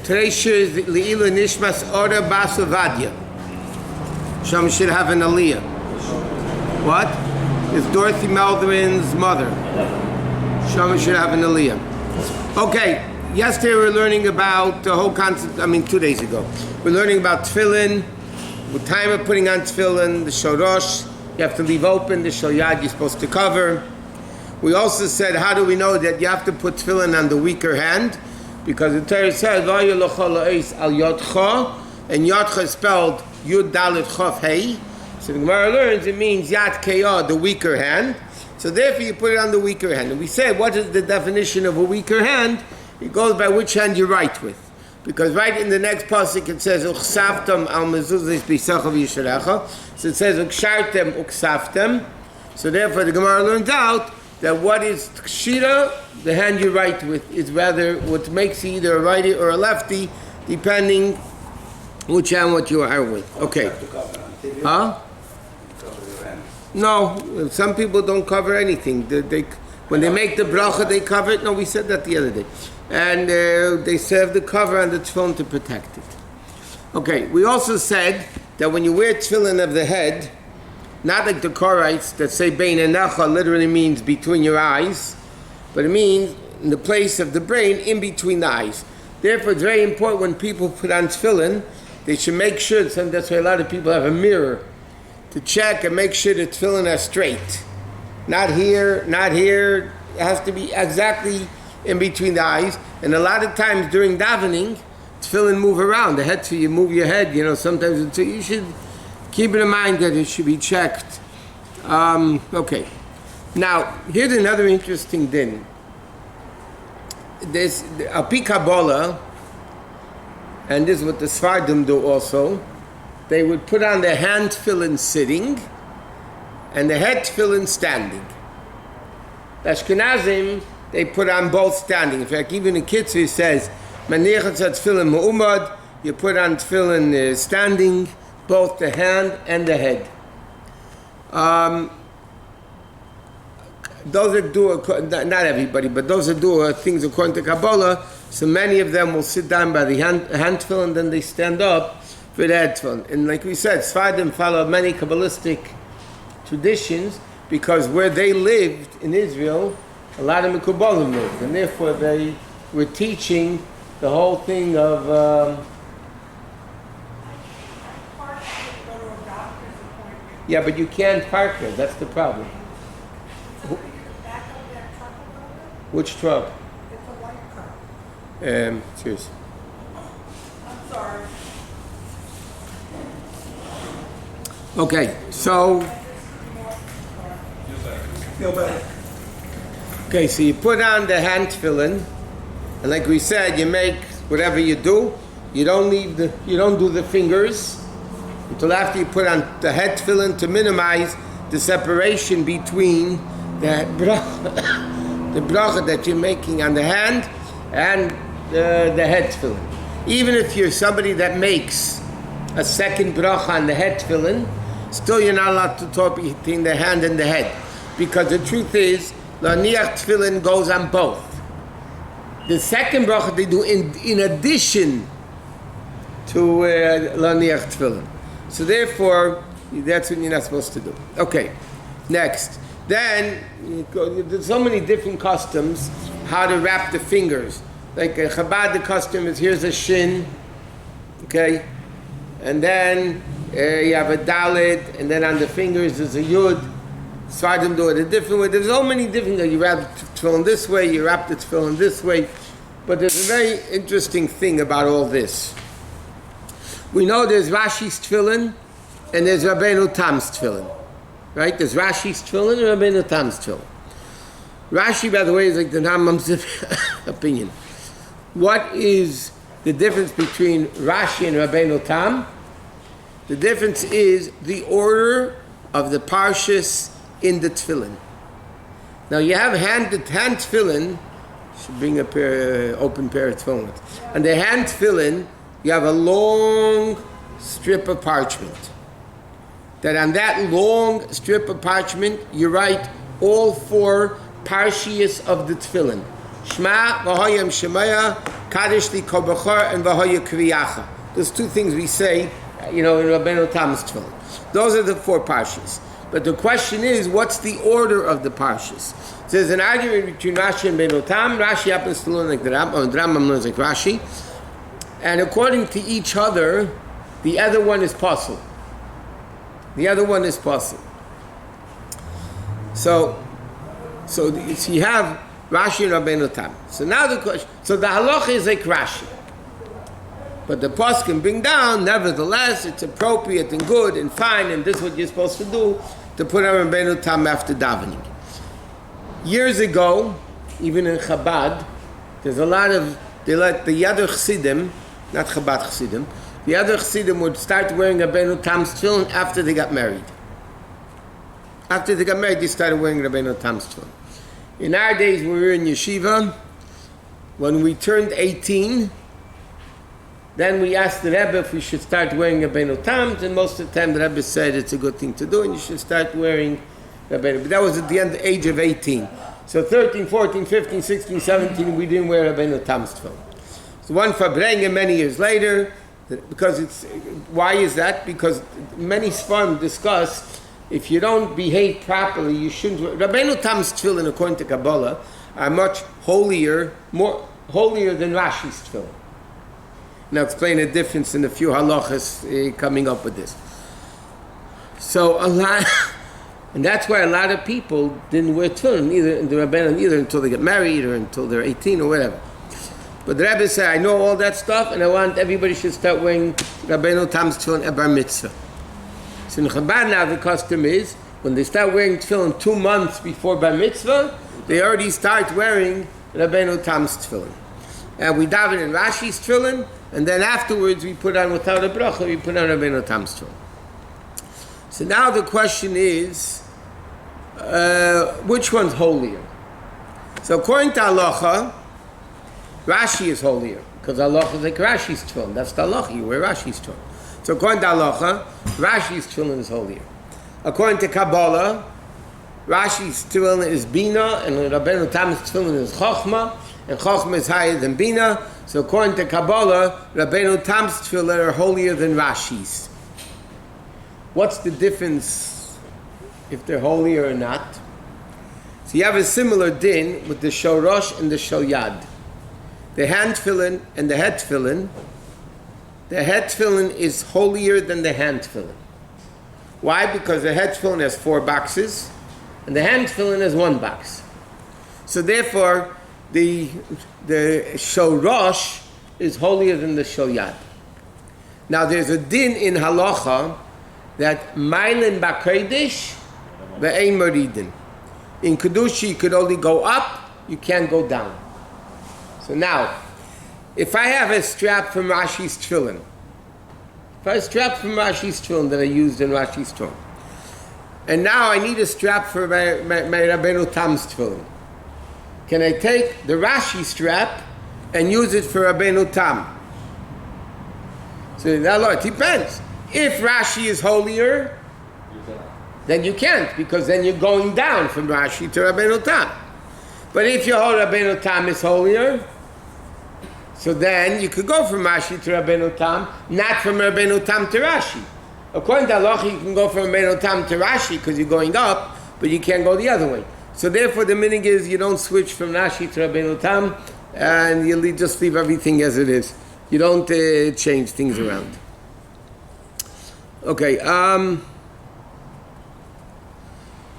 Today's shir is Le'ilu Nishmas Ora Bas Ovadia. Shom should have an aliyah. What? It's Dorothy Meldrin's mother. Shom should have an aliyah. Okay, yesterday we were learning about the whole concept, 2 days ago. We're learning about Tefillin, the time of putting on Tefillin, the Shorosh, you have to leave open, the Shoyad you're supposed to cover. We also said, how do we know that you have to put Tefillin on the weaker hand? Because the Torah says, al yodcha, and yodcha is spelled Yud Dalet Chof Hei. So the Gemara learns it means Yad Keyah, the weaker hand. So therefore you put it on the weaker hand. And we said, what is the definition of a weaker hand? It goes by which hand you write with. Because right in the next pasuk it says, Uksaftam al mezuzah bisachav yisharecha. So it says, Ukshartem uksaftem. So therefore the Gemara learns out that what is kshira, the hand you write with, is rather what makes you either a righty or a lefty, depending which hand what you are with. Okay. Huh? No, some people don't cover anything. When they make the bracha, they cover it. No, we said that the other day. And they serve the cover on the tefillin to protect it. Okay, we also said that when you wear tefillin of the head, not like the Koraites that say Bein Enecha literally means between your eyes, but it means in the place of the brain, in between the eyes. Therefore, it's very important when people put on tefillin, they should make sure, that's why a lot of people have a mirror, to check and make sure the tefillin are straight. Not here, not here. It has to be exactly in between the eyes. And a lot of times during davening, tefillin move around. The head, so you move your head, sometimes you should keep it in mind that it should be checked. Okay. Now, here's another interesting thing. There's Alpi Kabbalah, and this is what the Sfardim do also. They would put on their hand tefillin sitting, and the head tefillin standing. The Ashkenazim, they put on both standing. In fact, even in Kitzur says, Maniachat tefillin mu'umad, you put on tefillin standing, both the hand and the head. Those that do, not everybody, but those that do things according to Kabbalah, so many of them will sit down by the hand tefillin, then they stand up for the head tefillin. And like we said, Sfardim follow many Kabbalistic traditions because where they lived in Israel, a lot of Mekubalim lived, and therefore they were teaching the whole thing of yeah, but you can't park there. That's the problem. Which truck? It's a white car. Cheers. I'm sorry. Okay, so. Feel better. Okay, so you put on the hand tefillin, and like we said, you make whatever you do. You don't do the fingers until after you put on the head tefillin to minimize the separation between the bracha that you're making on the hand and the head tefillin. Even if you're somebody that makes a second bracha on the head tefillin, still you're not allowed to talk between the hand and the head. Because the truth is, laniach tefillin goes on both. The second bracha they do in addition to laniach tefillin. So therefore, that's what you're not supposed to do. Okay, next. Then, there's so many different customs how to wrap the fingers. Like a Chabad, the custom is here's a shin, okay? And then you have a dalet, and then on the fingers there's a yud. Sfardim do it a different way. There's so many different ways. You wrap the tefillin this way, you wrap the tefillin this way. But there's a very interesting thing about all this. We know there's Rashi's tefillin and there's Rabbeinu Tam's tefillin, right? There's Rashi's tefillin and Rabbeinu Tam's tefillin. Rashi, by the way, is like the Rambam's opinion. What is the difference between Rashi and Rabbeinu Tam? The difference is the order of the parshas in the tefillin. Now you have hand tefillin. Should bring a open pair of tefillin. And the hand tefillin, you have a long strip of parchment. That on that long strip of parchment, you write all four parshias of the Tefillin. Shema, v'hoyam shemaya, Kaddish li kol b'chor, and v'hoya kriyacha. There's two things we say, in Rabbeinu Tam's Tefillin. Those are the 4 parshias. But the question is, what's the order of the parshas? So there's an argument between Rashi and Rabbeinu Tam. Rashi happens to learn like the Rambam, and the Rambam learns like Rashi. And according to each other, the other one is possible. The other one is possible. So you have Rashi and Rabbeinu Tam. So now the question, so the halacha is like Rashi. But the poskim bring down, nevertheless, it's appropriate and good and fine, and this is what you're supposed to do, to put on Rabbeinu Tam after davening. Years ago, even in Chabad, there's a lot of, they let the other Chassidim, not Chabad Chassidim, the other Chassidim would start wearing Rabbeinu Tam's tefillin after they got married. After they got married, they started wearing Rabbeinu Tam's tefillin. In our days, when we were in yeshiva, when we turned 18, then we asked the Rebbe if we should start wearing Rabbeinu Tam, and most of the time the Rebbe said it's a good thing to do, and you should start wearing Rabbeinu. But that was at the age of 18. So 13, 14, 15, 16, 17, we didn't wear Rabbeinu Tam's tefillin. So one Fabrenga many years later, because why is that? Because many Sfarim discuss, if you don't behave properly, you shouldn't. Rabbeinu Tam's tefillin, according to Kabbalah, are much holier, more holier than Rashi's tefillin. And I'll explain the difference in a few halachos coming up with this. So a lot, and that's why a lot of people didn't wear tefillin, either until they get married or until they're 18 or whatever. But the Rebbe said, I know all that stuff, and I want everybody should start wearing Rabbeinu Tam's tefillin at bar mitzvah. So in Chabad now the custom is, when they start wearing tefillin 2 months before bar mitzvah, they already start wearing Rabbeinu Tam's tefillin. And we daven in Rashi's tefillin, and then afterwards we put on, without a bracha, we put on Rabbeinu Tam's tefillin. So now the question is, which one's holier? So according to halacha, Rashi is holier, because halacha is like Rashi's tefillin. That's the halacha, you wear Rashi's tefillin. So according to halacha, Rashi's tefillin is holier. According to Kabbalah, Rashi's tefillin is bina, and Rabbeinu Tam's tefillin is chokhmah, and chokhmah is higher than bina. So according to Kabbalah, Rabbeinu Tam's tefillin are holier than Rashi's. What's the difference if they're holier or not? So you have a similar din with the shorosh and the shoyad. The hand tefillin and the head tefillin. The head tefillin is holier than the hand tefillin. Why? Because the head tefillin has 4 boxes, and the hand tefillin has 1 box. So therefore, the shorosh is holier than the shoyad. Now there's a din in halacha that mailin b'kodesh ve'ein moridin. In kedusha you could only go up, you can't go down. So now, if I have a strap from Rashi's tefillin, that I used in Rashi's tefillin, and now I need a strap for my Rabbeinu Tam's tefillin, can I take the Rashi strap and use it for Rabbeinu Tam? So now, it depends. If Rashi is holier, then you can't, because then you're going down from Rashi to Rabbeinu Tam. But if your whole Rabbeinu Tam is holier, so then you could go from Rashi to Rabbeinu Tam, not from Rabbeinu Tam to Rashi. According to halacha, you can go from Rabbeinu Tam to Rashi because you're going up, but you can't go the other way. So therefore, the minhag is you don't switch from Rashi to Rabbeinu Tam, and you just leave everything as it is. You don't change things around. Okay.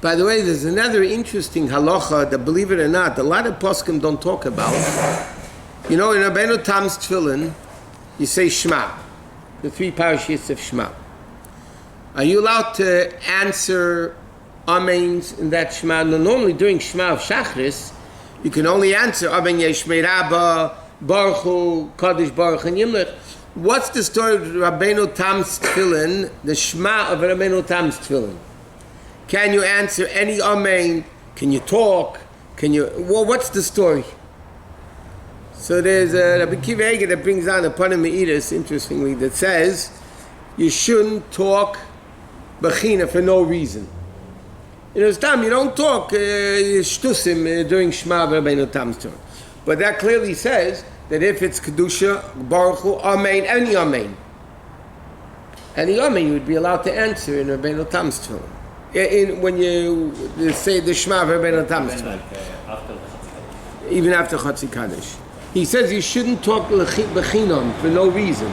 By the way, there's another interesting halacha that, believe it or not, a lot of poskim don't talk about. In Rabbeinu Tam's tefillin, you say Shema, the 3 parashas of Shema. Are you allowed to answer amens in that Shema? No, normally during Shema of Shachris, you can only answer Amen Yeshmei Rabba, Baruch Hu, Kadosh Baruch and Yimlech. What's the story of Rabbeinu Tam's tefillin, the Shema of Rabbeinu Tam's tefillin? Can you answer any amen? Can you talk? What's the story? So there's a Rabbi Kiva Eger that brings down a Panim Me'iris, interestingly, that says you shouldn't talk bechina for no reason. In his time, you don't talk shtusim during Shema Rabbeinu Tam's turn. But that clearly says that if it's Kedusha, Baruch Hu, Amen, any Amen. Any Amen you would be allowed to answer in Rabbeinu Tam's turn. When you say the Shema Rabbeinu Tam's turn. Even after Chatzi Kaddish. He says you shouldn't talk Bechinam for no reason.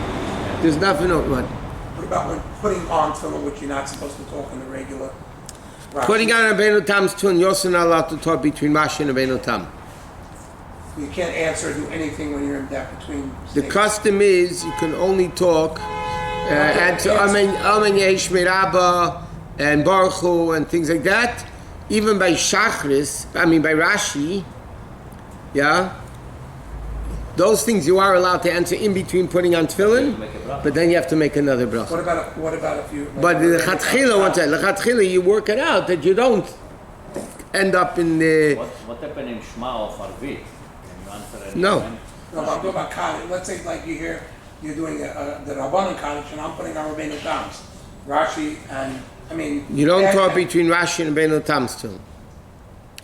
There's nothing on what? What about when putting on tefillin, which you're not supposed to talk in the regular? Rashi? Putting on Rabbeinu Tam's tune, you're also not allowed to talk between Rashi and Rabbeinu Tam. You can't answer or do anything when you're in that between The statements. custom is you can only talk answer Amen Yesh Merabah and Baruch Hu and things like that. Even by Shachris, by Rashi, yeah. Those things you are allowed to answer in between putting on tefillin, but then you have to make another bracha. What about if you? But the lechatchila, you work it out that you don't end up in the. What happened in Shema of Arvit? Can you answer anything? No. No, but I'm talking about Kaddish. Let's say like you're doing the Rabbanan Kaddish, and I'm putting on Rabbeinu Tam's, Rashi, and I mean. You don't talk between Rashi and Rabbeinu Tam's tune.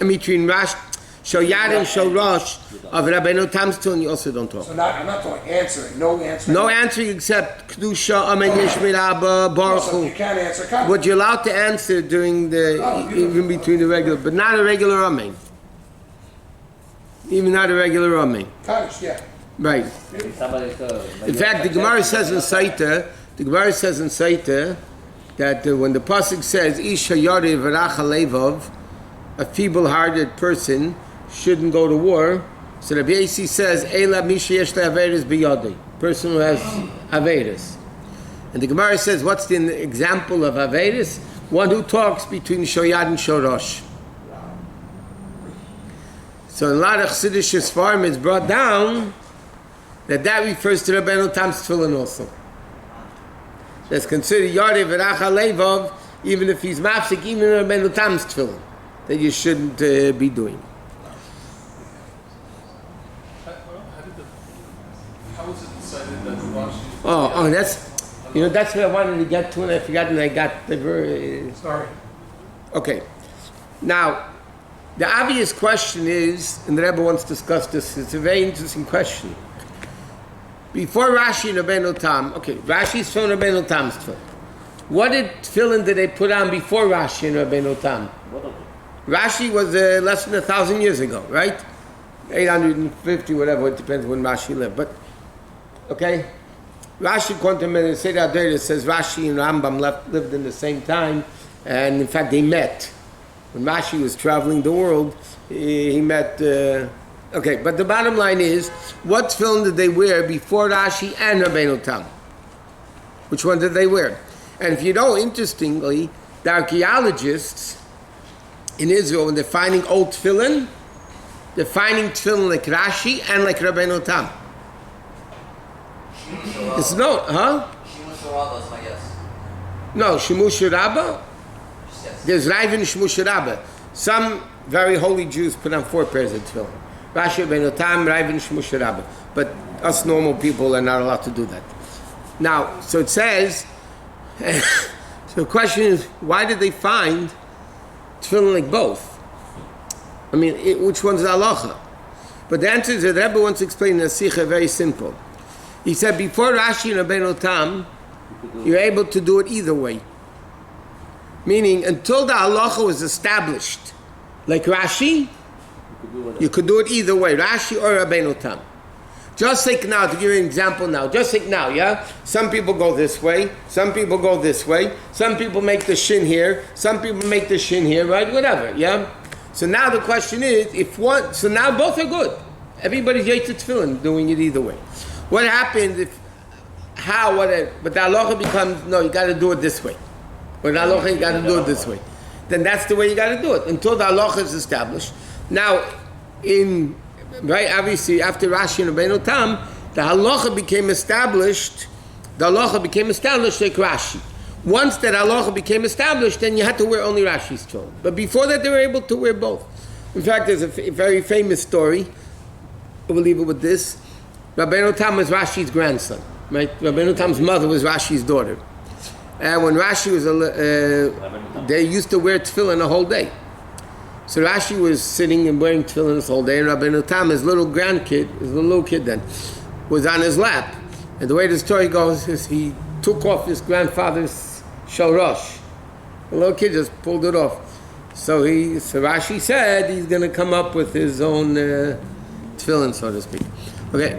And between Rashi. Shoyad and Shorosh of Rabbeinu Tam's tune, you also don't talk. So I'm not talking answering. No answering. No answering except Kedusha, Amen Yesh Merabah, Baruch So Hu. you can't answer Kaddish. What you're allowed to answer during the, even between the regular, but not a regular Amen. Even not a regular Amen. Kaddish, yeah. Right. In fact, the Gemara says in Saita, that when the pasuk says, Ish hayari v'rach halevav, a feeble-hearted person shouldn't go to war. So Rabbi Yosef says, Eila misha yesh le'averes biyadi, person who has averes. And the Gemara says, what's the example of averes? One who talks between shoyad and shorosh. So in a lot of Chassidish Sfarim it's brought down that refers to Rabbeinu Tam's tefillin also. That's considered yadi v'rach halevav, even if he's mafsik, even Rabbeinu Tam's tefillin, that you shouldn't be doing. How was it decided that Rashi? That's what I wanted to get to, and I forgot, and I got the very. Sorry. Okay. Now, the obvious question is, and the Rebbe once discussed this. It's a very interesting question. Before Rashi and Rabbeinu Tam, Rashi's from Rabbeinu Tam's tefillin. What tefillin did they put on before Rashi and Rabbeinu Tam? Rashi was less than 1,000 years ago, right? 850, whatever, it depends when Rashi lived. But, okay? Rashi, according to Seder Adorah, says Rashi and Rambam lived in the same time, and in fact they met. When Rashi was traveling the world, he met... but the bottom line is, what tefillin did they wear before Rashi and Rabbeinu Tam? Which one did they wear? And if you know, interestingly, the archaeologists in Israel, when they're finding old tefillin, they're finding tefillin like Rashi and like Rabbeinu Tam. It's no, huh? Shimush Rabbah is my guess. No, Shimush Rabbah. Yes. There's Raiv and Shimush Rabbah. Some very holy Jews put on 4 pairs of tefillin. Rashi, Rabbeinu Tam, Raiv and Shimush Rabbah. But us normal people are not allowed to do that. Now, so it says, so the question is, why did they find tefillin like both? I mean, which one's the halacha? But the answer is that the Rebbe once explained in the Sikha very simple. He said, before Rashi and Rabbeinu Tam, you're able to do it either way. Meaning, until the halacha was established, like Rashi, you could do it either way, Rashi or Rabbeinu Tam. Just like now, to give you an example now, just like now, yeah? Some people go this way, some people go this way, some people make the shin here, some people make the shin here, right? Whatever, yeah? So now the question is, so now both are good. Everybody's yaitzah tefillin, doing it either way. What happens but the halacha becomes, no, you got to do it this way. Or the halacha, you got to do it this way. Then that's the way you got to do it, until the halacha is established. Now, obviously, after Rashi and Rabbeinu Tam, the halacha became established like Rashi. Once that halacha became established, then you had to wear only Rashi's tefillin. But before that, they were able to wear both. In fact, there's a very famous story. We'll leave it with this. Rabbeinu Tam was Rashi's grandson, right? Rabbeinu Tam's mother was Rashi's daughter. And when Rashi was, they used to wear tefillin the whole day. So Rashi was sitting and wearing tefillin this whole day, and Rabbi Tam, his little grandkid, his little kid then, was on his lap. And the way the story goes is he took off his grandfather's shalosh. The little kid just pulled it off. So Rashi said he's going to come up with his own tefillin, so to speak. Okay,